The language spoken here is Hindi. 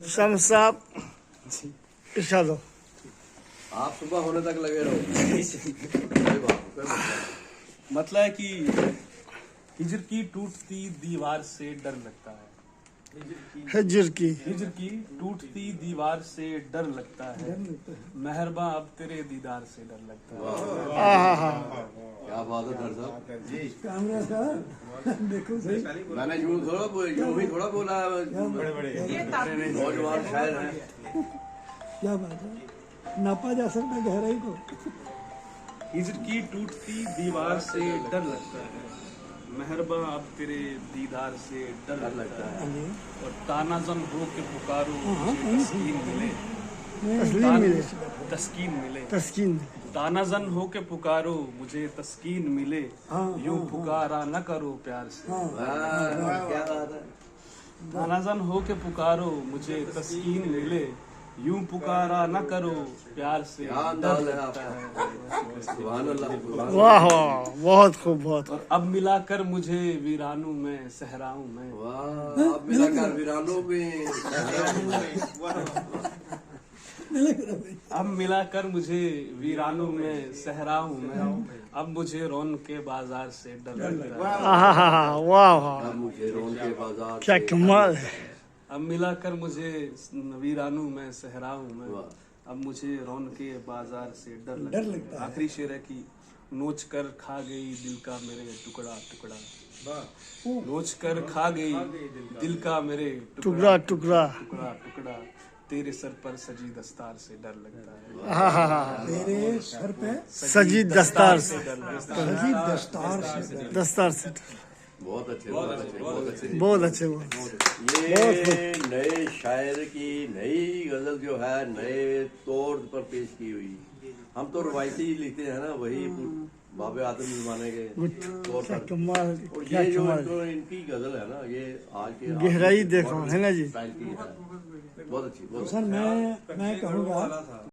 शम्स साहब इरशाद हो। आप सुबह होने तक लगे रहो। कोई बात नहीं। मतलब है कि हिजर की टूटती दीवार से डर लगता है। हिजर की हिजर की टूटती दीवार से डर लगता है। मेहरबा अब तेरे दीदार से डर लगता है। आहा क्या बात है डर साहब जी। कैमरा साहब देखो सही। मैंने यूं ही थोड़ा बोला है। नौजवान शायर हैं। क्या बात है, नापा जा सकता है गहराई को। हिजर की टूटती दीवार से डर लगता है। मेहरबा अब तेरे दीदार से डर लगता है। और तानाजन हो के पुकारो मुझे तस्कीन मिले। तस्लीम मिले तस्कीन मिले। तस्कीन तानाजन हो के पुकारो मुझे तस्कीन मिले। यूं पुकारा न करो प्यार से। क्या बात है। तानाजन हो के पुकारो मुझे तस्कीन मिले। यूं पुकारा न करो प्यार से क्या डर अंदाज है लगता आपका। है। सुभान अल्लाह, सुभान अल्लाह। वाह वाह बहुत खूब बहुत और अब मिलाकर मुझे वीरानों में सहराऊं में। वाह अब मिलाकर वीरानों में अब मिलाकर मुझे वीरानों में सहराऊं में। अब मुझे रौन के बाजार से डर लगता है। आहा वाह वाह अब मुझे रोन के बाजार क्या से- कमाल है। अब मिलाकर मुझे वीरानों में सहराऊं में। वाह। अब मुझे रौन के बाजार से डर लगता है। आखिरी शेर है कि नोच कर खा गई दिल का मेरे टुकड़ा टुकड़ा। नोच कर खा गई दिल का मेरे टुकड़ा टुकड़ा टुकड़ा टुकड़ा। तेरे सर पर सजी दस्तार से डर लगता है। आहा तेरे सर पे सजी दस्तार से डर लगता है। सजी दस्तार से दस्तार से बहुत अच्छे बहुत अच्छे बहुत अच्छे। बहुत अच्छे बहुत ये नए शायर की नई गजल जो है नए तौर पर पेश की हुई। हम तो रवायती लिखते हैं ना, वही बाबे आदम जमाने के तौर क्या पर। कमाल और क्या ये जो कमाल इनकी गजल है ना, ये आज के गहराई देखो है ना जी। स्टाइल की है। बहुत अच्छी बहुत सर मैं कहूँगा